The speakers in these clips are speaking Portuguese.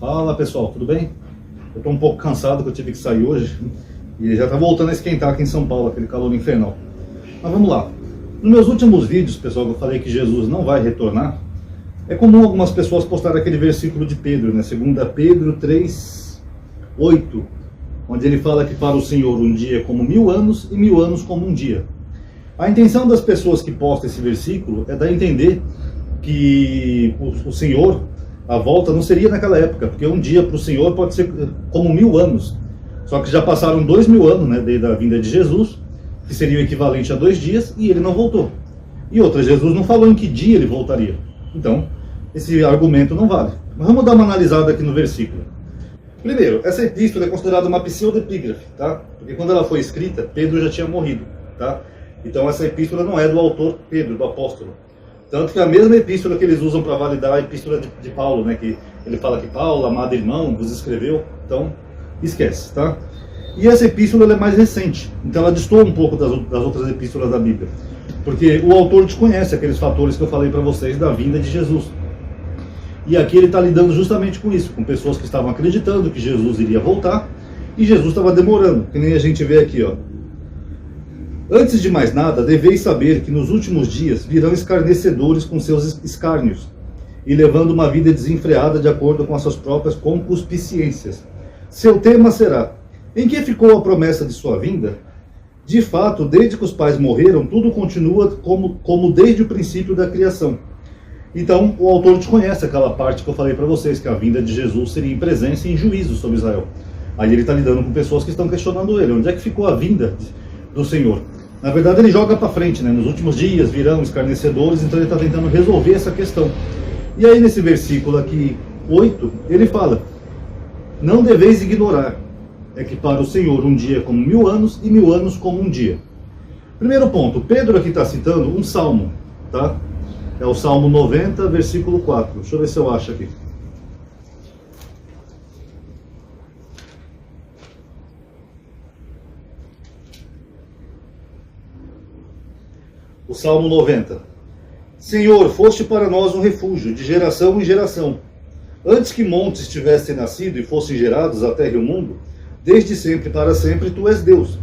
Fala pessoal, tudo bem? Eu estou um pouco cansado que eu tive que sair hoje e já está voltando a esquentar aqui em São Paulo, aquele calor infernal. Mas vamos lá. Nos meus últimos vídeos, pessoal, que eu falei que Jesus não vai retornar, é comum algumas pessoas postarem aquele versículo de Pedro, né? 2 Pedro 3:8, onde ele fala que para o Senhor um dia é como 1000 anos e 1000 anos como um dia. A intenção das pessoas que postam esse versículo é dar a entender que o Senhor, a volta não seria naquela época, porque um dia para o Senhor pode ser como 1000 anos. Só que já passaram 2000 anos, né, desde a vinda de Jesus, que seria o equivalente a 2 dias, e ele não voltou. E outra, Jesus não falou em que dia ele voltaria. Então, esse argumento não vale. Mas vamos dar uma analisada aqui no versículo. Primeiro, essa epístola é considerada uma pseudoepígrafe, tá? Porque quando ela foi escrita, Pedro já tinha morrido, tá? Então essa epístola não é do autor Pedro, do apóstolo. Tanto que a mesma epístola que eles usam para validar a epístola de Paulo, né? Que ele fala que Paulo, amado irmão, vos escreveu. Então, esquece, tá? E essa epístola ela é mais recente. Então ela destoa um pouco das outras epístolas da Bíblia. Porque o autor desconhece aqueles fatores que eu falei para vocês da vinda de Jesus. E aqui ele está lidando justamente com isso, com pessoas que estavam acreditando que Jesus iria voltar, e Jesus estava demorando, que nem a gente vê aqui, ó. Antes de mais nada, deveis saber que nos últimos dias virão escarnecedores com seus escárnios, e levando uma vida desenfreada de acordo com as suas próprias concupiscências. Seu tema será: em que ficou a promessa de sua vinda? De fato, desde que os pais morreram, tudo continua como desde o princípio da criação. Então, o autor desconhece aquela parte que eu falei para vocês, que a vinda de Jesus seria em presença e em juízo sobre Israel. Aí ele está lidando com pessoas que estão questionando ele. Onde é que ficou a vinda do Senhor? Na verdade, ele joga para frente, né? Nos últimos dias virão escarnecedores, então ele está tentando resolver essa questão. E aí, nesse versículo aqui, 8, ele fala: não deveis ignorar, é que para o Senhor um dia é como 1000 anos e 1000 anos como um dia. Primeiro ponto, Pedro aqui está citando um salmo, tá? É o Salmo 90, versículo 4. Deixa eu ver se eu acho aqui. O Salmo 90. Senhor, foste para nós um refúgio, de geração em geração. Antes que montes tivessem nascido e fossem gerados a terra e o mundo, desde sempre para sempre tu és Deus.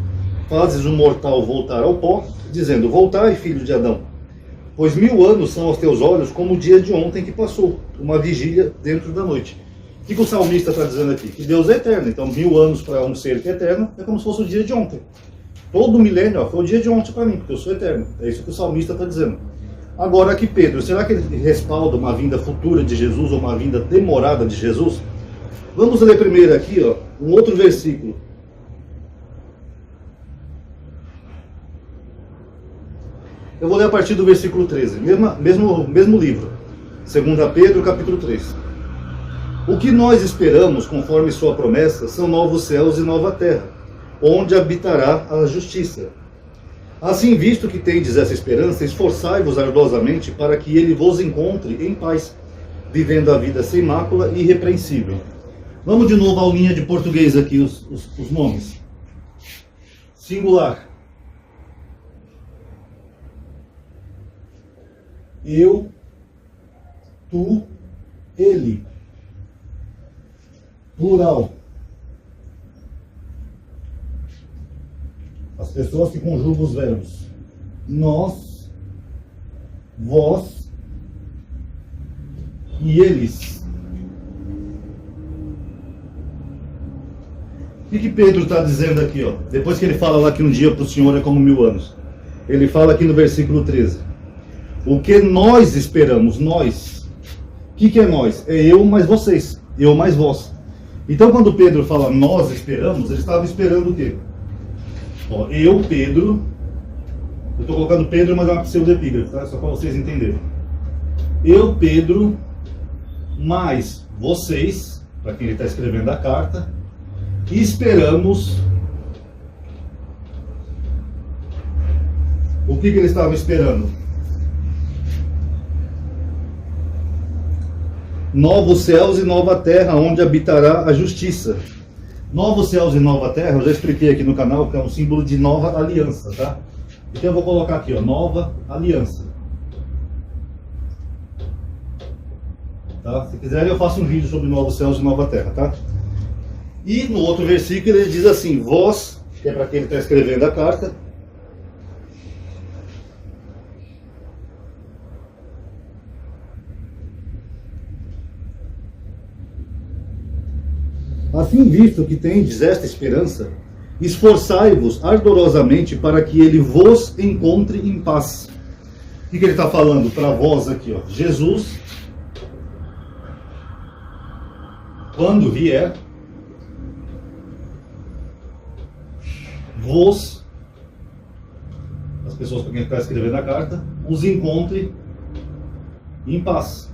Fazes o mortal voltar ao pó, dizendo: voltai, filho de Adão. Pois 1000 anos são aos teus olhos como o dia de ontem que passou, uma vigília dentro da noite. O que o salmista está dizendo aqui? Que Deus é eterno. Então 1000 anos para um ser que é eterno é como se fosse o dia de ontem. Todo milênio, ó, foi o dia de ontem para mim, porque eu sou eterno. É isso que o salmista está dizendo. Agora aqui Pedro, será que ele respalda uma vinda futura de Jesus ou uma vinda demorada de Jesus? Vamos ler primeiro aqui, ó, um outro versículo. Eu vou ler a partir do versículo 13, mesmo livro, 2 Pedro, capítulo 3. O que nós esperamos, conforme sua promessa, são novos céus e nova terra, onde habitará a justiça. Assim, visto que tendes essa esperança, esforçai-vos ardosamente para que ele vos encontre em paz, vivendo a vida sem mácula e irrepreensível. Vamos de novo à aulinha de português aqui, os nomes. Singular. Eu, tu, ele. Plural. As pessoas que conjugam os verbos. Nós, vós e eles. O que Pedro está dizendo aqui, ó? Depois que ele fala lá que um dia para o Senhor é como 1000 anos. Ele fala aqui no versículo 13. O que nós esperamos, nós. O que é nós? É eu mais vocês, eu mais vós. Então quando Pedro fala nós esperamos, ele estava esperando o quê? Ó, eu, Pedro, eu estou colocando Pedro, mas é uma pseudoepígrafe, tá? Só para vocês entenderem. Eu, Pedro, mais vocês, para quem ele está escrevendo a carta, esperamos. O que ele estava esperando? Novos céus e nova terra, onde habitará a justiça. Novos céus e nova terra, eu já expliquei aqui no canal, que é um símbolo de nova aliança, tá? Então eu vou colocar aqui, ó, nova aliança. Tá? tá? Se quiserem eu faço um vídeo sobre novos céus e nova terra, tá? E no outro versículo ele diz assim, vós, que é para quem ele está escrevendo a carta, assim visto que tendes esta esperança, esforçai-vos ardorosamente para que ele vos encontre em paz. O que ele está falando para vós aqui? Ó? Jesus, quando vier, vos, as pessoas para quem está escrevendo a carta, os encontre em paz.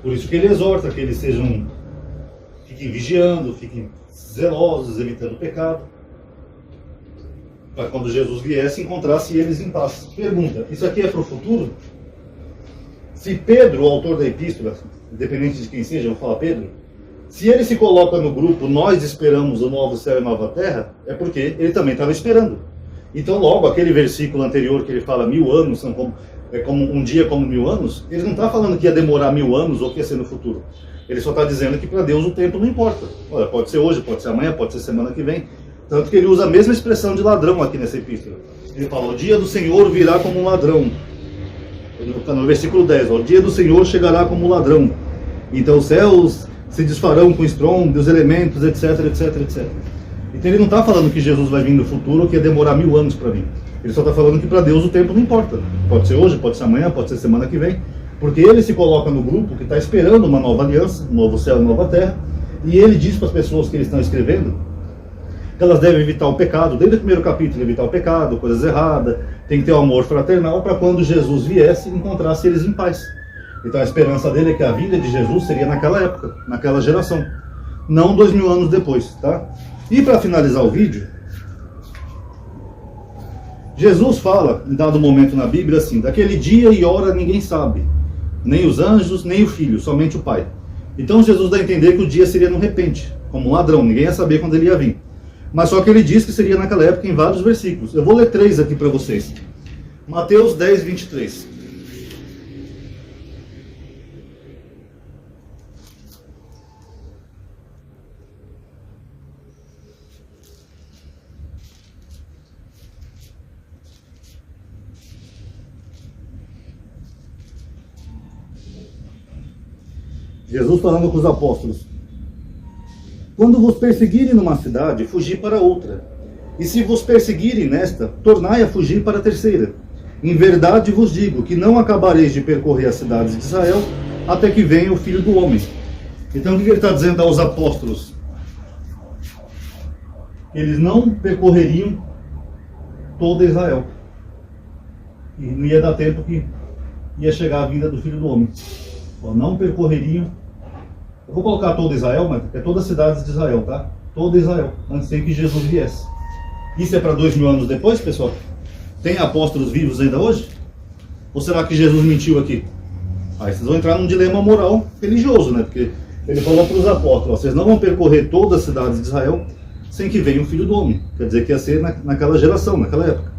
Por isso que ele exorta que eles fiquem vigiando, fiquem zelosos, evitando o pecado, para quando Jesus viesse, encontrasse eles em paz. Pergunta, isso aqui é para o futuro? Se Pedro, o autor da epístola, independente de quem seja, eu vou falar Pedro, se ele se coloca no grupo, nós esperamos o novo céu e a nova terra, é porque ele também estava esperando. Então logo, aquele versículo anterior que ele fala 1000 anos, são como um dia como 1000 anos, ele não está falando que ia demorar 1000 anos ou que ia ser no futuro. Ele só está dizendo que para Deus o tempo não importa. Olha, pode ser hoje, pode ser amanhã, pode ser semana que vem. Tanto que ele usa a mesma expressão de ladrão aqui nessa epístola. Ele fala, o dia do Senhor virá como um ladrão. No versículo 10, ó, o dia do Senhor chegará como um ladrão. Então os céus se desfarão com estrondo, os elementos, etc, etc, etc. Então ele não está falando que Jesus vai vir no futuro ou que ia demorar 1000 anos para vir. Ele só está falando que para Deus o tempo não importa. Pode ser hoje, pode ser amanhã, pode ser semana que vem. Porque ele se coloca no grupo que está esperando uma nova aliança, um novo céu e nova terra, e ele diz para as pessoas que eles estão escrevendo que elas devem evitar o pecado, desde o primeiro capítulo, evitar o pecado, coisas erradas, tem que ter o amor fraternal para quando Jesus viesse, encontrasse eles em paz. Então a esperança dele é que a vinda de Jesus seria naquela época, naquela geração, não 2000 anos depois, tá? E para finalizar o vídeo, Jesus fala, em dado momento na Bíblia, assim, daquele dia e hora ninguém sabe, nem os anjos, nem o Filho, somente o Pai. Então Jesus dá a entender que o dia seria no repente, como um ladrão, ninguém ia saber quando ele ia vir. Mas só que ele diz que seria naquela época em vários versículos. Eu vou ler 3 aqui para vocês. Mateus 10, 23. Jesus falando com os apóstolos. Quando vos perseguirem numa cidade, fugi para outra. E se vos perseguirem nesta, tornai a fugir para a terceira. Em verdade vos digo que não acabareis de percorrer as cidades de Israel até que venha o Filho do Homem. Então o que ele está dizendo aos apóstolos? Eles não percorreriam toda Israel. E não ia dar tempo que ia chegar a vinda do Filho do Homem. Não percorreriam. Eu vou colocar toda Israel, mas é todas as cidades de Israel, tá? Toda Israel, antes de que Jesus viesse. Isso é para 2000 anos depois, pessoal? Tem apóstolos vivos ainda hoje? Ou será que Jesus mentiu aqui? Aí vocês vão entrar num dilema moral religioso, né? Porque ele falou para os apóstolos, vocês não vão percorrer todas as cidades de Israel sem que venha o Filho do Homem. Quer dizer que ia ser naquela geração, naquela época.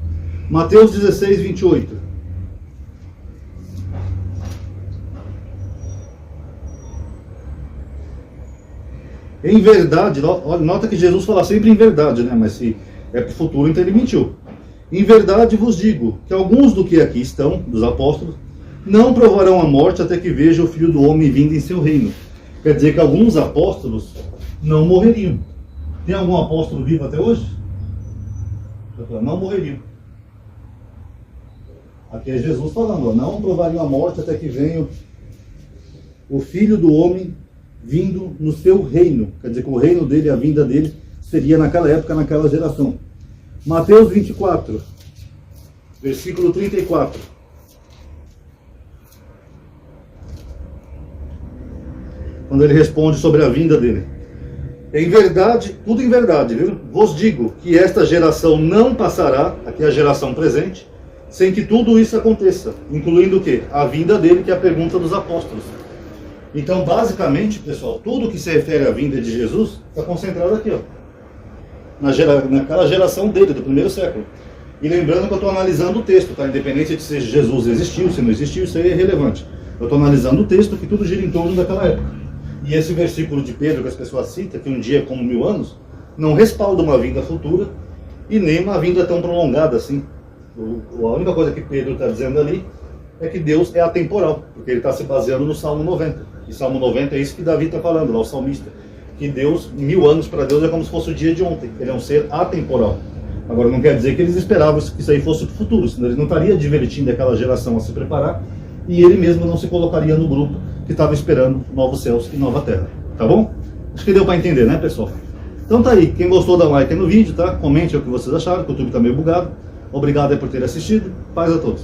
Mateus 16, 28. Em verdade, nota que Jesus fala sempre em verdade, né? Mas se é para o futuro, então ele mentiu. Em verdade vos digo que alguns do que aqui estão, dos apóstolos, não provarão a morte até que veja o Filho do Homem vindo em seu reino. Quer dizer que alguns apóstolos não morreriam. Tem algum apóstolo vivo até hoje? Não morreriam. Aqui é Jesus falando, não provariam a morte até que venha o Filho do Homem vindo no seu reino. Quer dizer que o reino dele, a vinda dele, seria naquela época, naquela geração. Mateus 24, versículo 34. Quando ele responde sobre a vinda dele. Em verdade, tudo em verdade, viu? Vos digo que esta geração não passará, aqui é a geração presente, sem que tudo isso aconteça. Incluindo o quê? A vinda dele, que é a pergunta dos apóstolos. Então, basicamente, pessoal, tudo que se refere à vinda de Jesus está concentrado aqui, ó, naquela geração dele, do primeiro século. E lembrando que eu estou analisando o texto, tá? Independente de se Jesus existiu, se não existiu, isso aí é irrelevante. Eu estou analisando o texto, que tudo gira em torno daquela época. E esse versículo de Pedro que as pessoas citam, que um dia é como 1000 anos, não respalda uma vinda futura e nem uma vinda tão prolongada assim. A única coisa que Pedro está dizendo ali é que Deus é atemporal, porque ele está se baseando no Salmo 90. E Salmo 90 é isso que Davi está falando, lá o salmista. Que Deus, 1000 anos para Deus é como se fosse o dia de ontem. Ele é um ser atemporal. Agora não quer dizer que eles esperavam que isso aí fosse o futuro, senão ele não estaria divertindo aquela geração a se preparar e ele mesmo não se colocaria no grupo que estava esperando novos céus e nova terra. Tá bom? Acho que deu para entender, né, pessoal? Então tá aí. Quem gostou, dá like aí no vídeo, tá? Comente o que vocês acharam, que o YouTube tá meio bugado. Obrigado aí por ter assistido. Paz a todos.